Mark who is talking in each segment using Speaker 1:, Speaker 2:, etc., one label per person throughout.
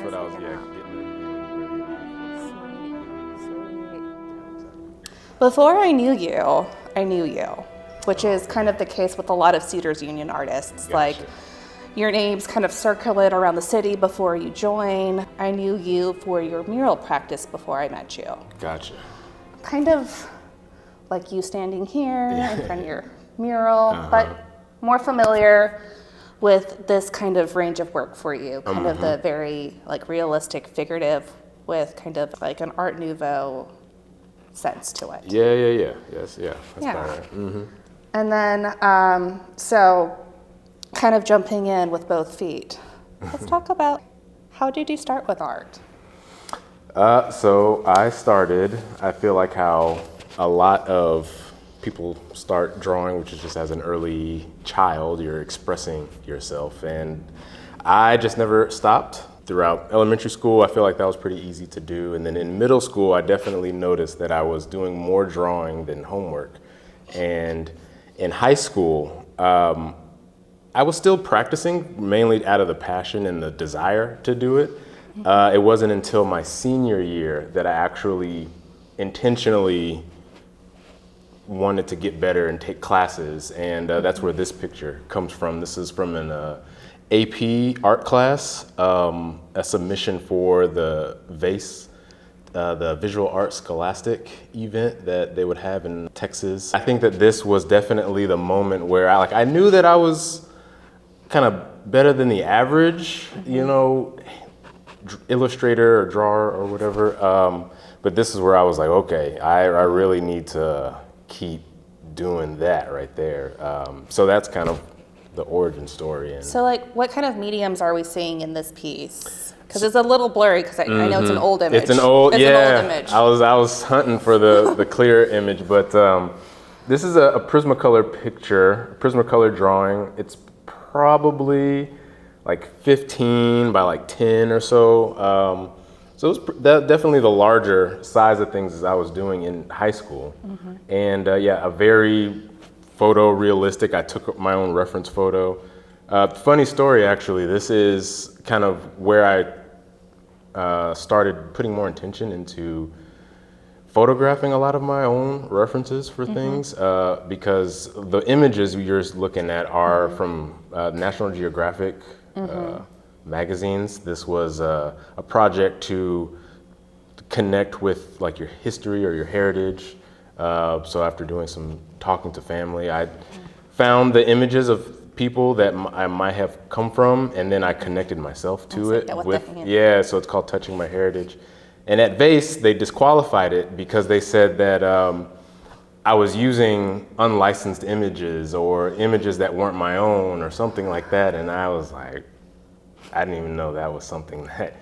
Speaker 1: that's what I was getting ready.
Speaker 2: Before I knew you, which is kind of the case with a lot of Cedars Union artists.
Speaker 1: Gotcha.
Speaker 2: Like, your names kind of circulate around the city before you join. I knew you for your mural practice before I met you.
Speaker 1: Gotcha.
Speaker 2: Kind of like you standing here in front of your mural, but more familiar with this kind of range of work for you, kind of the very like realistic, figurative, with kind of like an Art Nouveau sense to it.
Speaker 1: Yeah. Yes, yeah. That's about right. Mm-hmm.
Speaker 2: And then, so kind of jumping in with both feet, let's talk about how did you start with art?
Speaker 1: So I feel like how a lot of people start drawing, which is just as an early child, you're expressing yourself. And I just never stopped. Throughout elementary school, I feel like that was pretty easy to do. And then in middle school, I definitely noticed that I was doing more drawing than homework. And in high school, I was still practicing, mainly out of the passion and the desire to do it. It wasn't until my senior year that I actually intentionally wanted to get better and take classes, and that's where this picture comes from. This is from an AP art class, a submission for the VASE, the Visual Art Scholastic event that they would have in Texas. I think that this was definitely the moment where I knew that I was kind of better than the average, illustrator or drawer or whatever. But this is where I was like, okay, I really need to keep doing that right there. So that's kind of the origin story. And
Speaker 2: so like, what kind of mediums are we seeing in this piece? Because it's a little blurry, because I know it's an old image.
Speaker 1: It's an old
Speaker 2: image.
Speaker 1: I was hunting for the clear image, but this is a Prismacolor picture, Prismacolor drawing. It's probably like 15 by like 10 or so. So it was definitely the larger size of things as I was doing in high school. And a very photorealistic. I took my own reference photo. Funny story, actually. This is kind of where I started putting more attention into photographing a lot of my own references for things, because the images you're looking at are from National Geographic magazines. This was a project to connect with like your history or your heritage. So after doing some talking to family, I found the images of people that I might have come from, and then I connected myself to it so it's called Touching My Heritage. And at VASE, they disqualified it because they said that I was using unlicensed images or images that weren't my own or something like that. And I was like, I didn't even know that was something that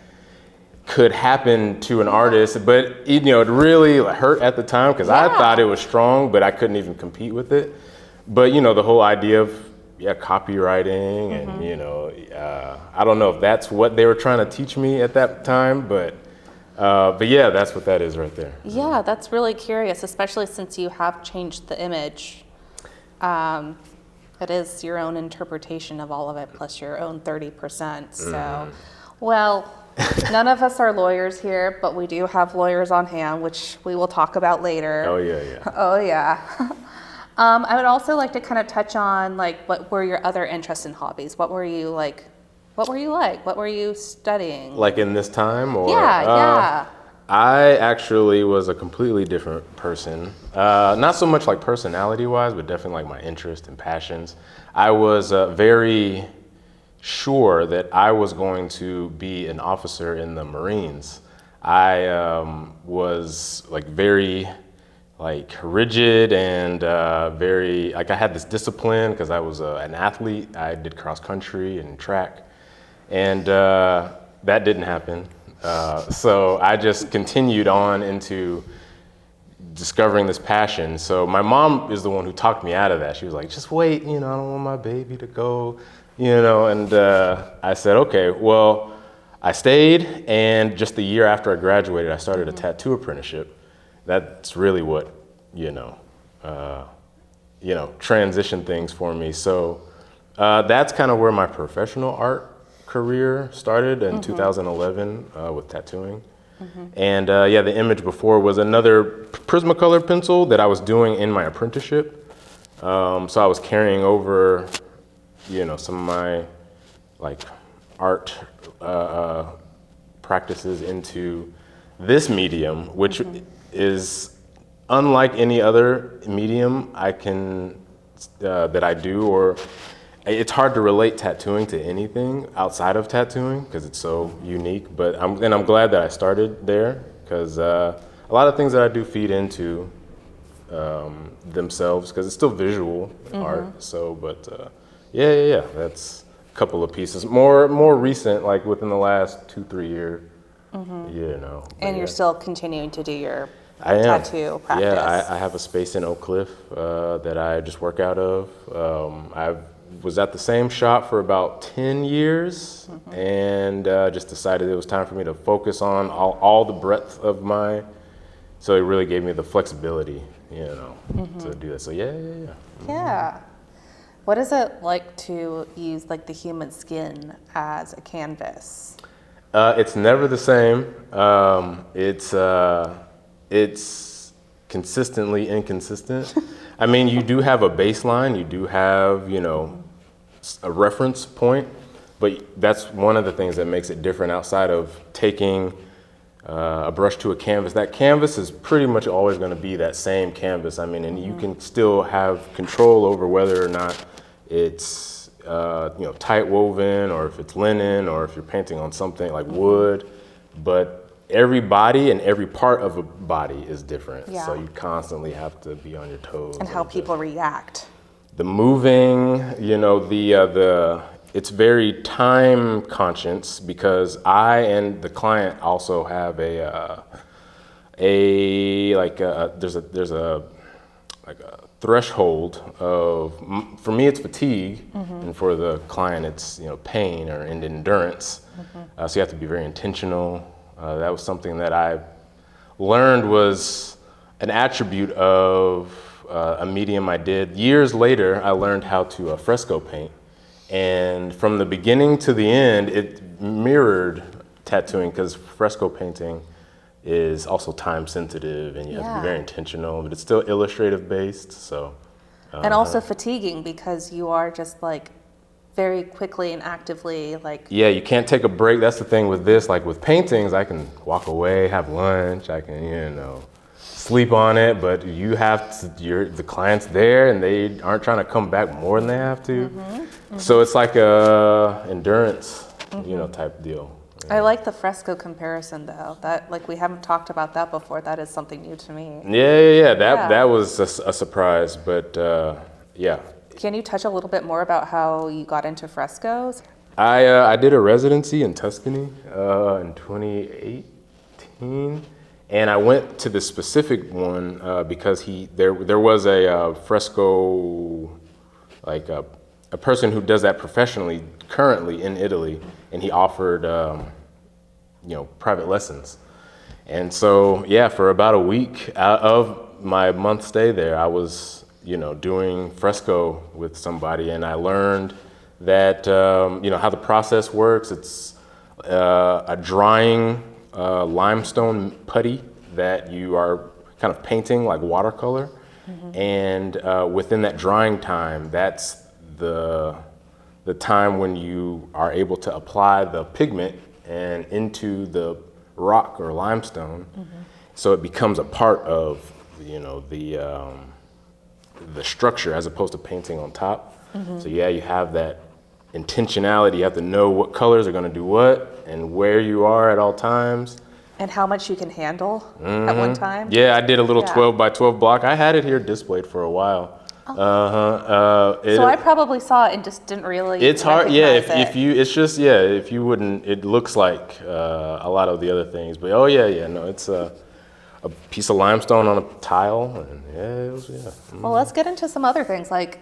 Speaker 1: could happen to an artist. But it really hurt at the time because I thought it was strong, but I couldn't even compete with it. But the whole idea of copywriting and I don't know if that's what they were trying to teach me at that time, but yeah, that's what that is right there.
Speaker 2: Yeah, that's really curious, especially since you have changed the image. It is your own interpretation of all of it, plus your own 30%. So, well, none of us are lawyers here, but we do have lawyers on hand, which we will talk about later.
Speaker 1: Oh, yeah.
Speaker 2: Oh, yeah. I would also like to kind of touch on, like, what were your other interests and hobbies? What were you like? What were you studying?
Speaker 1: Like in this time? Or,
Speaker 2: yeah.
Speaker 1: I actually was a completely different person. Not so much like personality-wise, but definitely like my interests and passions. I was very sure that I was going to be an officer in the Marines. I was like very rigid and very, I had this discipline because I was an athlete. I did cross country and track. And that didn't happen. So I just continued on into discovering this passion. So my mom is the one who talked me out of that. She was like, just wait, I don't want my baby to go, and I said, okay, well, I stayed. And just the year after I graduated, I started a tattoo apprenticeship. That's really what, transitioned things for me. So that's kind of where my professional art career started in 2011 with tattooing. And yeah, the image before was another Prismacolor pencil that I was doing in my apprenticeship. So I was carrying over, you know, some of my like art practices into this medium, which is unlike any other medium I can that I do, or it's hard to relate tattooing to anything outside of tattooing because it's so unique. But I'm glad that I started there because a lot of things that I do feed into themselves because it's still visual art. So, but yeah, that's a couple of pieces. More recent, like within the last 2-3 years. You know.
Speaker 2: And you're still continuing to do your
Speaker 1: I am.
Speaker 2: tattoo practice.
Speaker 1: Yeah, I have a space in Oak Cliff that I just work out of. I was at the same shop for about 10 years and just decided it was time for me to focus on all the breadth of my, so it really gave me the flexibility, you know, to do that. So yeah.
Speaker 2: Yeah. What is it like to use like the human skin as a canvas?
Speaker 1: It's never the same. It's consistently inconsistent. I mean, you do have a baseline, you do have, you know, a reference point, but that's one of the things that makes it different outside of taking a brush to a canvas. That canvas is pretty much always going to be that same canvas. I mean, and you can still have control over whether or not it's you know, tight woven, or if it's linen, or if you're painting on something like wood, but every body and every part of a body is different.
Speaker 2: Yeah.
Speaker 1: So you constantly have to be on your toes.
Speaker 2: And how people react.
Speaker 1: The moving, you know, it's very time conscious because I and the client also have there's a threshold of, for me it's fatigue, and for the client it's, you know, pain or endurance. So you have to be very intentional. That was something that I learned was an attribute of a medium I did. Years later, I learned how to fresco paint. And from the beginning to the end, it mirrored tattooing because fresco painting is also time sensitive and you have to be very intentional, but it's still illustrative based. So,
Speaker 2: and also fatiguing because you are just like very quickly and actively like.
Speaker 1: Yeah, you can't take a break. That's the thing with this. Like with paintings, I can walk away, have lunch, I can, you know, sleep on it, but you have to, the client's there and they aren't trying to come back more than they have to. So it's like a endurance, you know, type deal.
Speaker 2: I like the fresco comparison though. That, like, we haven't talked about that before. That is something new to me.
Speaker 1: Yeah. That was a surprise, but yeah.
Speaker 2: Can you touch a little bit more about how you got into frescoes?
Speaker 1: I did a residency in Tuscany in 2018, and I went to the specific one because there was a fresco, like a person who does that professionally currently in Italy, and he offered you know, private lessons. And so yeah, for about a week out of my month stay there, I was, you know, doing fresco with somebody, and I learned that you know, how the process works. It's a drying limestone putty that you are kind of painting like watercolor, and within that drying time, that's the time when you are able to apply the pigment and into the rock or limestone, so it becomes a part of, you know, the structure as opposed to painting on top. So yeah, you have that intentionality. You have to know what colors are going to do what and where you are at all times.
Speaker 2: And how much you can handle at one time?
Speaker 1: Yeah, I did a little 12 by 12 block. I had it here displayed for a while.
Speaker 2: So I probably saw it and just didn't really.
Speaker 1: It's hard, yeah. If you, it's just, yeah. If you wouldn't, it looks like a lot of the other things. But oh yeah, no, it's a piece of limestone on a tile, and yeah, it was, yeah.
Speaker 2: Well, let's get into some other things. Like,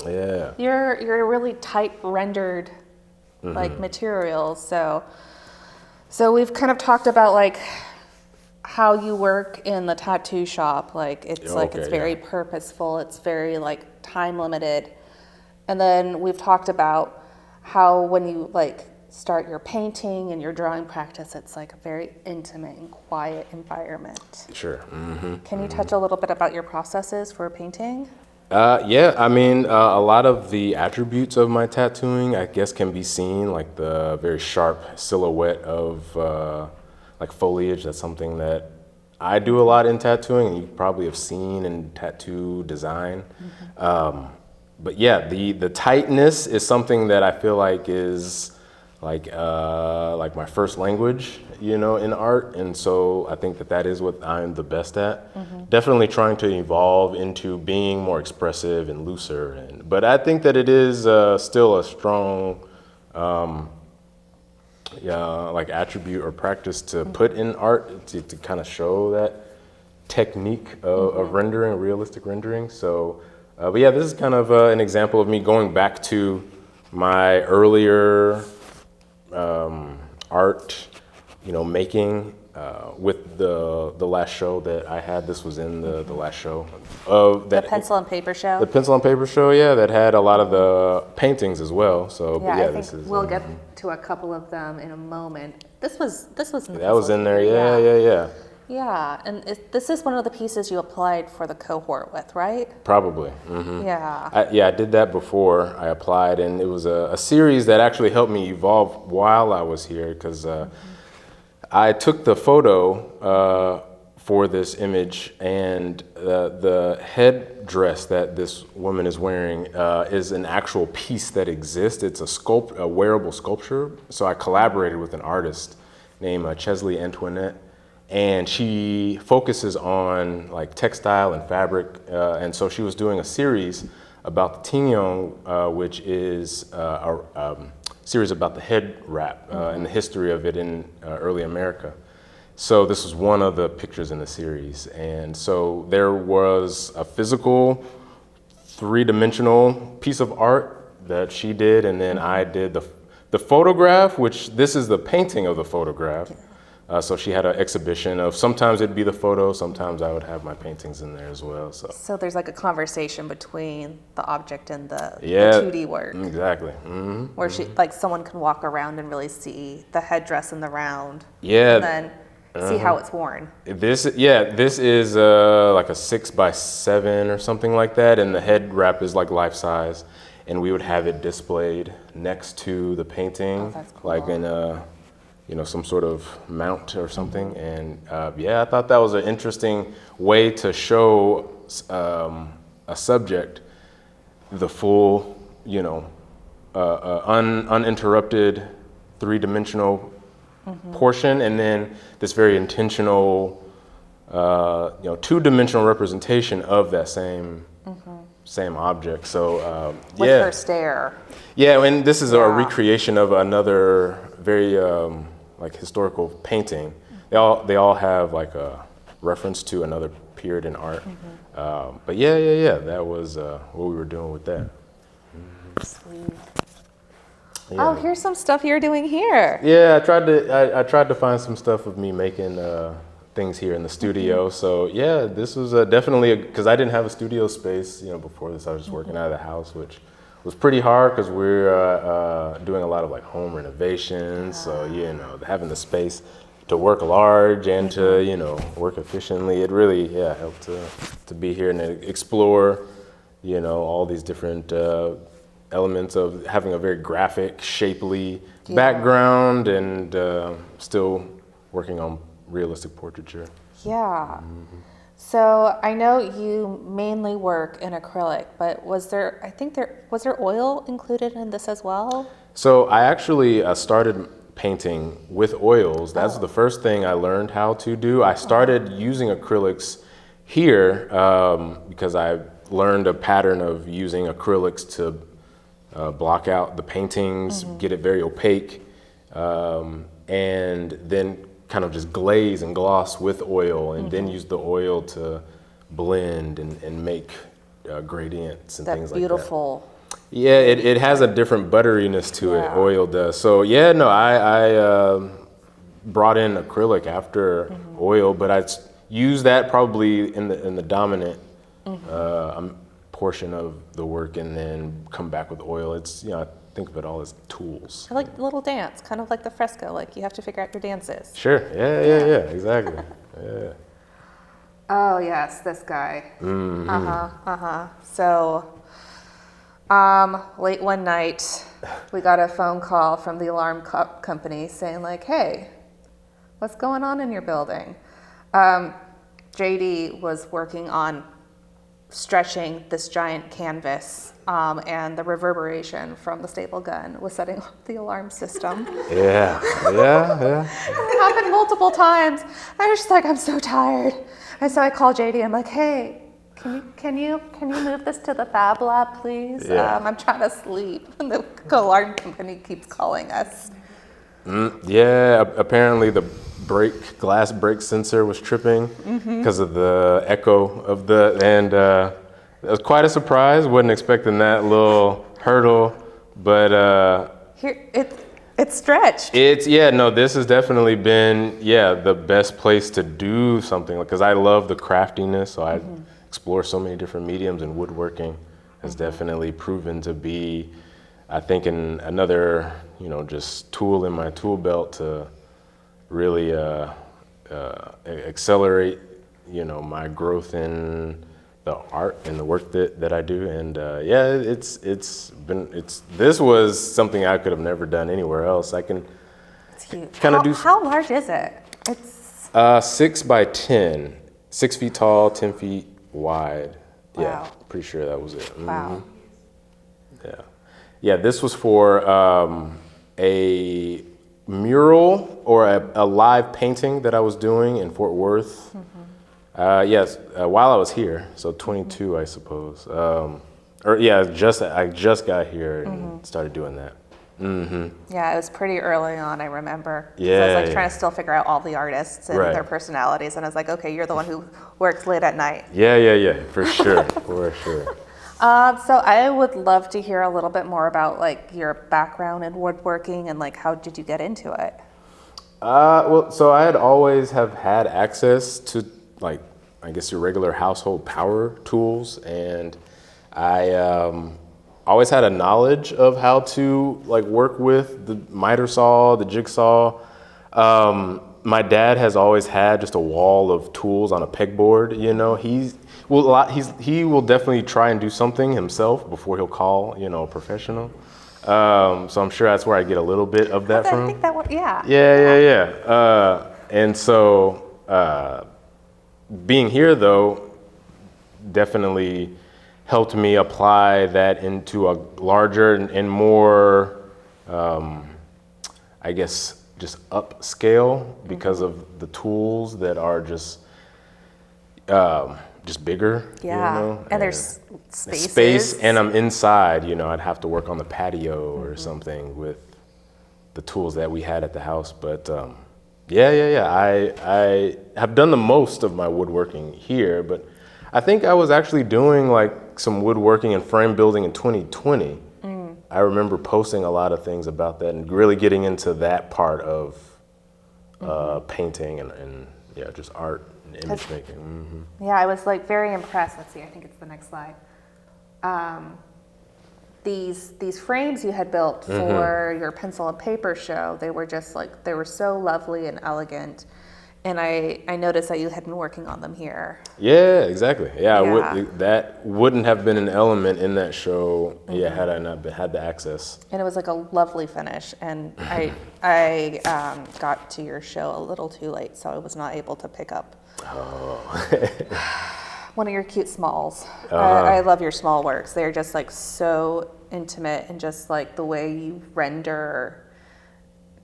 Speaker 1: yeah,
Speaker 2: you're really tight rendered, like materials. So we've kind of talked about like how you work in the tattoo shop. Like it's it's very purposeful. It's very like time limited. And then we've talked about how when you like start your painting and your drawing practice, it's like a very intimate and quiet environment.
Speaker 1: Sure.
Speaker 2: Can you touch a little bit about your processes for painting?
Speaker 1: Yeah, I mean, a lot of the attributes of my tattooing, I guess, can be seen, like the very sharp silhouette of like foliage. That's something that I do a lot in tattooing, and you probably have seen in tattoo design. But yeah, the tightness is something that I feel like is like my first language, you know, in art, and so I think that that is what I'm the best at. Definitely trying to evolve into being more expressive and looser, but I think that it is still a strong like attribute or practice to put in art to kind of show that technique of rendering, realistic rendering. So, but yeah, this is kind of an example of me going back to my earlier art, you know, making with the last show that I had. This was in the last show of that.
Speaker 2: The pencil and paper show?
Speaker 1: The pencil and paper show, yeah, that had a lot of the paintings as well. So,
Speaker 2: Yeah,
Speaker 1: but yeah,
Speaker 2: I
Speaker 1: this
Speaker 2: think
Speaker 1: is.
Speaker 2: we'll get to a couple of them in a moment. This was in the
Speaker 1: That was
Speaker 2: pencil
Speaker 1: in there,
Speaker 2: paper,
Speaker 1: yeah.
Speaker 2: Yeah, and this is one of the pieces you applied for the cohort with, right?
Speaker 1: Probably.
Speaker 2: Yeah.
Speaker 1: I did that before I applied, and it was a series that actually helped me evolve while I was here, because I took the photo for this image, and the headdress that this woman is wearing is an actual piece that exists. It's a wearable sculpture. So I collaborated with an artist named Chesley Antoinette, and she focuses on like textile and fabric, and so she was doing a series about the tingyon, which is a series about the head wrap and the history of it in early America. So this was one of the pictures in the series, and so there was a physical, three-dimensional piece of art that she did, and then I did the photograph, which this is the painting of the photograph. So she had an exhibition of, sometimes it'd be the photo, sometimes I would have my paintings in there as well. So
Speaker 2: there's like a conversation between the object and the 2D work.
Speaker 1: Exactly.
Speaker 2: Where she, like, someone can walk around and really see the headdress in the round.
Speaker 1: Yeah.
Speaker 2: And then see how it's worn.
Speaker 1: This is like a 6x7 or something like that, and the head wrap is like life size, and we would have it displayed next to the painting,
Speaker 2: Oh, that's cool.
Speaker 1: like in a, you know, some sort of mount or something. And yeah, I thought that was an interesting way to show a subject the full, you know, uninterrupted three-dimensional portion, and then this very intentional, you know, two-dimensional representation of that same object. So
Speaker 2: With
Speaker 1: yeah,
Speaker 2: her stare.
Speaker 1: yeah, and this is a
Speaker 2: Yeah.
Speaker 1: recreation of another very like historical painting. They all have like a reference to another period in art. But yeah, that was what we were doing with that.
Speaker 2: Sweet.
Speaker 1: Yeah.
Speaker 2: Oh, here's some stuff you're doing here.
Speaker 1: Yeah, I tried to find some stuff of me making things here in the studio. So yeah, this was definitely, because I didn't have a studio space, you know, before this. I was just working out of the house, which was pretty hard because we're doing a lot of like home renovations. So you know, having the space to work large and to, you know, work efficiently, it really helped to be here and explore, you know, all these different elements of having a very graphic, shapely background, and still working on realistic portraiture.
Speaker 2: Yeah. So I know you mainly work in acrylic, but was there oil included in this as well?
Speaker 1: So I actually started painting with oils. That's the first thing I learned how to do. I started using acrylics here because I learned a pattern of using acrylics to block out the paintings, get it very opaque, and then kind of just glaze and gloss with oil, and then use the oil to blend and make gradients and things like that.
Speaker 2: Beautiful.
Speaker 1: Yeah, it has a different butteriness to it, oil does. So yeah, no, I brought in acrylic after oil, but I used that probably in the dominant portion of the work, and then come back with oil. It's, you know, I think of it all as tools.
Speaker 2: Or like a little dance, kind of like the fresco, like you have to figure out your dances.
Speaker 1: Sure, yeah, exactly. Yeah.
Speaker 2: Oh yes, this guy. So, late one night, we got a phone call from the alarm company saying like, hey, what's going on in your building? JD was working on stretching this giant canvas, and the reverberation from the staple gun was setting off the alarm system.
Speaker 1: Yeah.
Speaker 2: It happened multiple times. I was just like, I'm so tired. And so I called JD. I'm like, hey, can you move this to the fab lab, please?
Speaker 1: Yeah.
Speaker 2: I'm trying to sleep. And the alarm company keeps calling us.
Speaker 1: Yeah, apparently the glass break sensor was tripping because of the echo of and it was quite a surprise. Wasn't expecting that little hurdle, but
Speaker 2: Here, it's stretched.
Speaker 1: This has definitely been the best place to do something, because I love the craftiness, so I explore so many different mediums, and woodworking has definitely proven to be, I think, another just tool in my tool belt to really accelerate my growth in the art and the work that I do. And this was something I could have never done anywhere else. I can kind of do.
Speaker 2: How large is it? It's
Speaker 1: 6 by 10, 6 feet tall, 10 feet wide.
Speaker 2: Wow.
Speaker 1: Yeah, pretty sure that was it.
Speaker 2: Wow.
Speaker 1: Yeah, this was for a mural or a live painting that I was doing in Fort Worth. While I was here, so 22, I suppose. I just got here and started doing that.
Speaker 2: Yeah, it was pretty early on, I remember.
Speaker 1: Yeah,
Speaker 2: So I was like trying to still figure out all the artists and
Speaker 1: Right.
Speaker 2: their personalities, and I was like, okay, you're the one who works late at night.
Speaker 1: Yeah, for sure, for sure.
Speaker 2: So I would love to hear a little bit more about like your background in woodworking and like how did you get into it?
Speaker 1: So I had always have had access to, like, I guess your regular household power tools, and I always had a knowledge of how to like work with the miter saw, the jigsaw. My dad has always had just a wall of tools on a pegboard. He will definitely try and do something himself before he'll call a professional. So I'm sure that's where I get a little bit of that from.
Speaker 2: I think that yeah.
Speaker 1: Yeah. And so being here, though, definitely helped me apply that into a larger and more, I guess, just upscale because of the tools that are just bigger.
Speaker 2: Yeah. And there's spaces.
Speaker 1: Space, and I'm inside. I'd have to work on the patio or something with the tools that we had at the house. But I have done the most of my woodworking here, but I think I was actually doing like some woodworking and frame building in 2020. I remember posting a lot of things about that and really getting into that part of painting and just art and image making.
Speaker 2: Yeah, I was like very impressed. Let's see, I think it's the next slide. These frames you had built for your pencil and paper show, they were just like, they were so lovely and elegant. And I noticed that you had been working on them here.
Speaker 1: Yeah, exactly. That wouldn't have been an element in that show, had I not had the access.
Speaker 2: And it was like a lovely finish. And I got to your show a little too late, so I was not able to pick up one of your cute smalls. I love your small works. They're just like so intimate, and just like the way you render.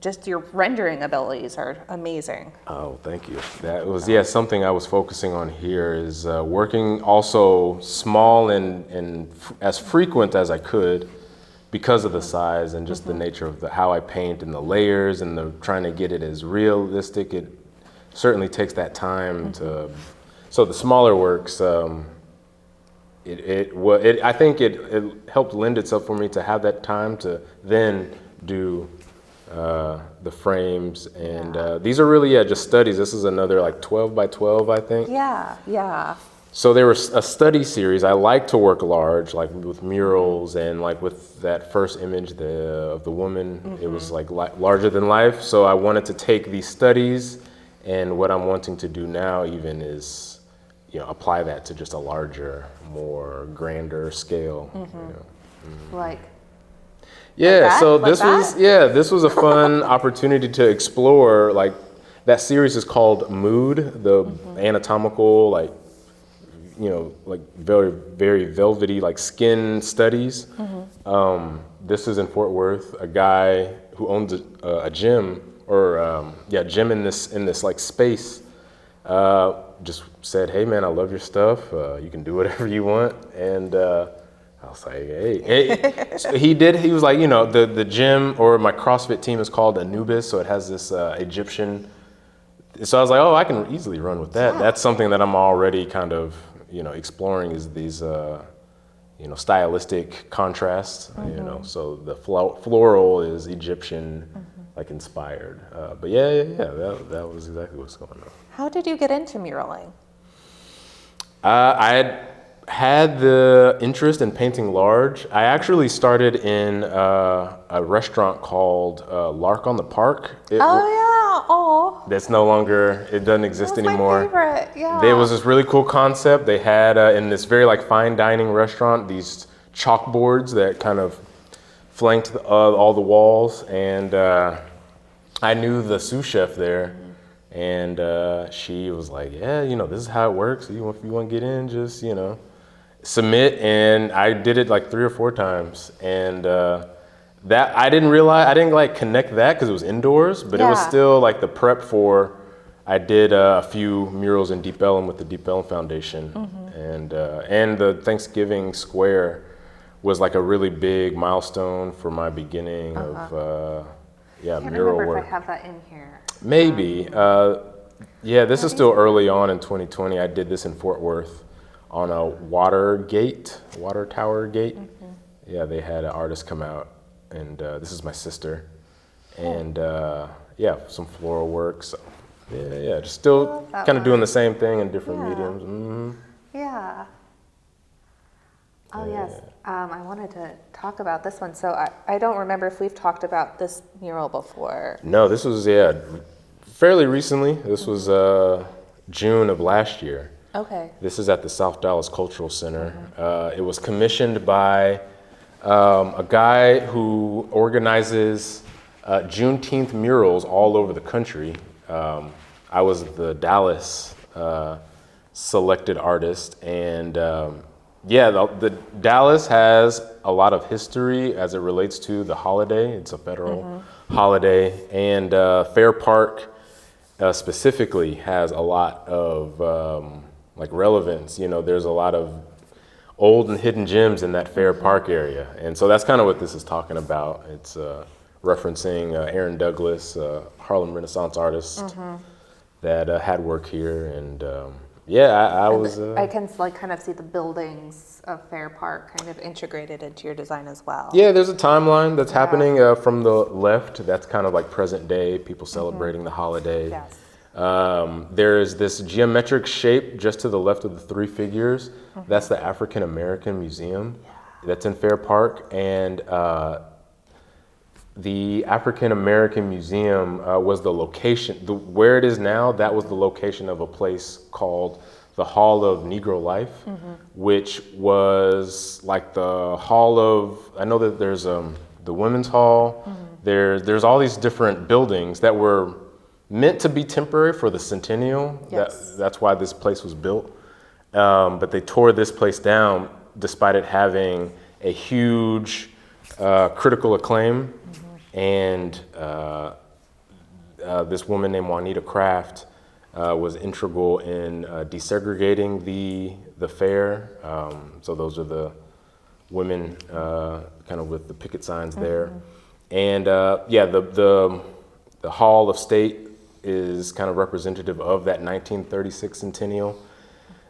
Speaker 2: Just your rendering abilities are amazing.
Speaker 1: Oh, thank you. That was something I was focusing on here, is working also small and as frequent as I could, because of the size and just the nature of how I paint and the layers and the trying to get it as realistic. It certainly takes that time to. So the smaller works, I think it helped lend itself for me to have that time to then do the frames, and these are really just studies. This is another like 12 by 12, I think.
Speaker 2: Yeah.
Speaker 1: So there was a study series. I like to work large, like with murals, and like with that first image of the woman, it was like larger than life. So I wanted to take these studies, and what I'm wanting to do now even is, apply that to just a larger, more grander scale.
Speaker 2: Like.
Speaker 1: Yeah.
Speaker 2: Like
Speaker 1: So
Speaker 2: that? Like
Speaker 1: this was a fun opportunity to explore. Like that series is called Mood, the anatomical like very, very velvety, like skin studies. This is in Fort Worth. A guy who owns a gym, gym in this like space, just said, "Hey man, I love your stuff. You can do whatever you want." And I was like, "Hey." So he was like, the gym or my CrossFit team is called Anubis, so it has this Egyptian. So I was like, "Oh, I can easily run with that."
Speaker 2: Yeah.
Speaker 1: That's something that I'm already kind of exploring, is these, stylistic contrasts, so the floral is Egyptian, like inspired. But that was exactly what's going on.
Speaker 3: How did you get into muraling?
Speaker 1: I had the interest in painting large. I actually started in a restaurant called Lark on the Park. That's no longer, it doesn't exist anymore.
Speaker 3: My favorite, yeah.
Speaker 1: There was this really cool concept. They had in this very like fine dining restaurant, these chalkboards that kind of flanked all the walls. And I knew the sous chef there, and she was like, "Yeah, this is how it works. If you want to get in, just submit." And I did it like 3 or 4 times, and that I didn't like connect that because it was indoors, but it was still like the prep for. I did a few murals in Deep Ellum with the Deep Ellum Foundation, and the Thanksgiving Square was like a really big milestone for my beginning of mural work.
Speaker 3: If I have that in here.
Speaker 1: Maybe, this is still early on in 2020. I did this in Fort Worth on a water tower gate. Yeah, they had an artist come out. And this is my sister, and some floral work. So just still kind of doing the same thing in different mediums.
Speaker 3: Yeah. Oh yes, I wanted to talk about this one. So I don't remember if we've talked about this mural before.
Speaker 1: No, this was fairly recently. This was June of last year.
Speaker 3: Okay.
Speaker 1: This is at the South Dallas Cultural Center. It was commissioned by a guy who organizes Juneteenth murals all over the country. I was the Dallas selected artist, and the Dallas has a lot of history as it relates to the holiday. It's a federal holiday, and Fair Park specifically has a lot of relevance. There's a lot of old and hidden gems in that Fair Park area. And so that's kind of what this is talking about. It's referencing Aaron Douglas, Harlem Renaissance artist that had work here. And
Speaker 3: I can kind of see the buildings of Fair Park kind of integrated into your design as well.
Speaker 1: Yeah, there's a timeline that's happening from the left. That's kind of like present day, people celebrating the holiday.
Speaker 3: Yes.
Speaker 1: There's this geometric shape just to the left of the 3 figures. That's the African American Museum. That's in Fair Park. And the African American Museum was the location, where it is now, that was the location of a place called the Hall of Negro Life, which was like the Hall of, I know that there's the Women's Hall, there's all these different buildings that were meant to be temporary for the centennial.
Speaker 3: Yes.
Speaker 1: That's why this place was built. But they tore this place down despite it having a huge critical acclaim. And this woman named Juanita Craft was integral in desegregating the fair. So those are the women kind of with the picket signs there. And the Hall of State is kind of representative of that 1936 centennial.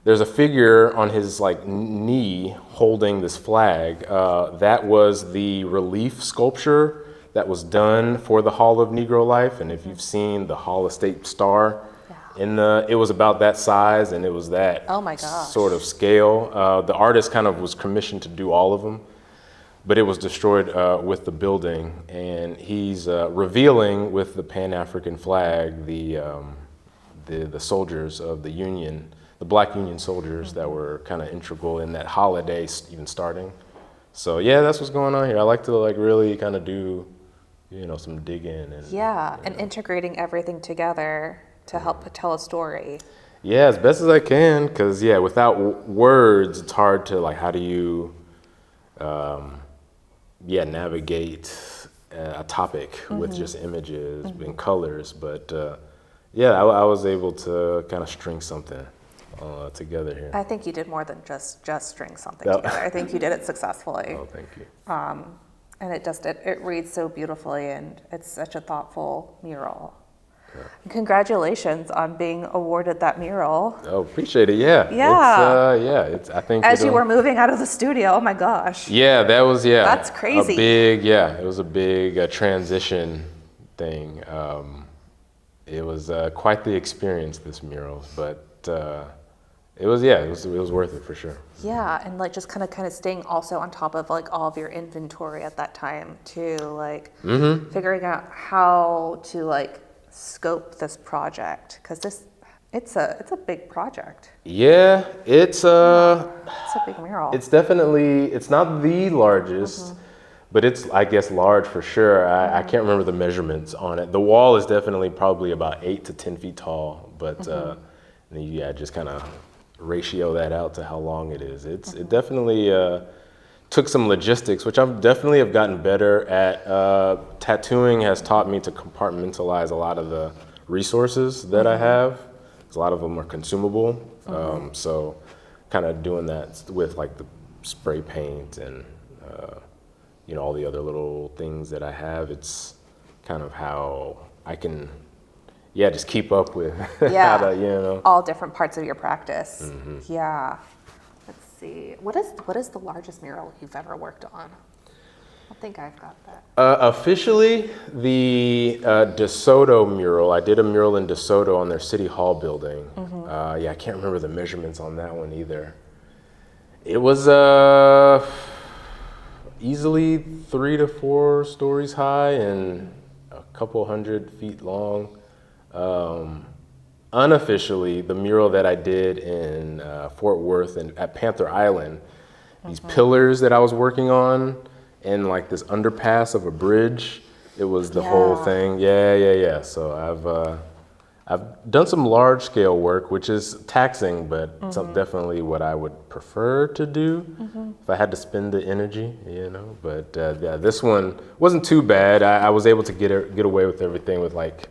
Speaker 1: There's a figure on his knee holding this flag. That was the relief sculpture that was done for the Hall of Negro Life. And if you've seen the Hall of State star It was about that size, and it was that
Speaker 2: Oh my gosh.
Speaker 1: sort of scale. The artist kind of was commissioned to do all of them, but it was destroyed with the building. And he's revealing with the Pan-African flag the soldiers of the Union, the Black Union soldiers that were kind of integral in that holiday even starting. So yeah, that's what's going on here. I like to like really kind of do, some digging and
Speaker 3: and integrating everything together to help tell a story.
Speaker 1: Yeah, as best as I can, because without words, it's hard to like, how do you, navigate a topic with just images and colors. But I was able to kind of string something together here.
Speaker 3: I think you did more than just string something together. I think you did it successfully.
Speaker 1: Oh, thank you.
Speaker 3: And it reads so beautifully, and it's such a thoughtful mural.
Speaker 1: Yeah.
Speaker 3: Congratulations on being awarded that mural.
Speaker 1: Oh, appreciate it. Yeah.
Speaker 3: Yeah.
Speaker 1: I think
Speaker 3: as you were moving out of the studio, oh my gosh.
Speaker 1: Yeah, that was
Speaker 3: That's crazy.
Speaker 1: It was a big transition thing. It was quite the experience, this mural, but it was worth it for sure.
Speaker 3: Yeah, and like just kind of staying also on top of like all of your inventory at that time too, like figuring out how to like scope this project, because it's a big project.
Speaker 1: Yeah, it's
Speaker 3: a big mural.
Speaker 1: It's not the largest, but it's, I guess, large for sure. I can't remember the measurements on it. The wall is definitely probably about 8 to 10 feet tall, but just kind of ratio that out to how long it is. It definitely took some logistics, which I've definitely have gotten better at. Tattooing has taught me to compartmentalize a lot of the resources that I have. A lot of them are consumable. So kind of doing that with like the spray paint and all the other little things that I have. It's kind of how I can just keep up with how to,
Speaker 3: all different parts of your practice. Yeah. Let's see. What is the largest mural you've ever worked on? I think I've got that.
Speaker 1: Officially, the DeSoto mural. I did a mural in DeSoto on their City Hall building. I can't remember the measurements on that one either. It was easily 3 to 4 stories high and a couple 100 feet long. Unofficially, the mural that I did in Fort Worth and at Panther Island, these pillars that I was working on and like this underpass of a bridge, it was the whole thing. Yeah. So I've done some large scale work, which is taxing, but definitely what I would prefer to do if I had to spend the energy, But this one wasn't too bad. I was able to get away with everything with like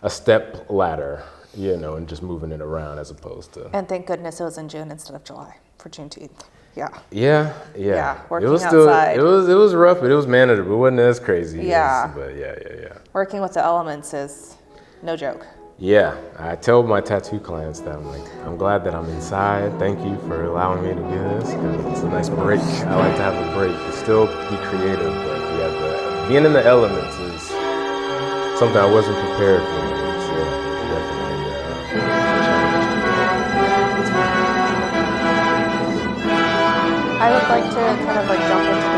Speaker 1: a step ladder, and just moving it around as opposed to.
Speaker 3: And thank goodness it was in June instead of July for Juneteenth.
Speaker 1: Yeah.
Speaker 3: Working
Speaker 1: it was
Speaker 3: outside.
Speaker 1: It was rough, but it was manageable. It wasn't as crazy.
Speaker 3: Yeah.
Speaker 1: But yeah.
Speaker 3: Working with the elements is no joke.
Speaker 1: Yeah, I tell my tattoo clients that I'm glad that I'm inside. Thank you for allowing me to do this. It's a nice break. I like to have a break to still be creative, but being in the elements is something I wasn't prepared for. It's definitely a challenge.
Speaker 2: I would like to kind of like jump into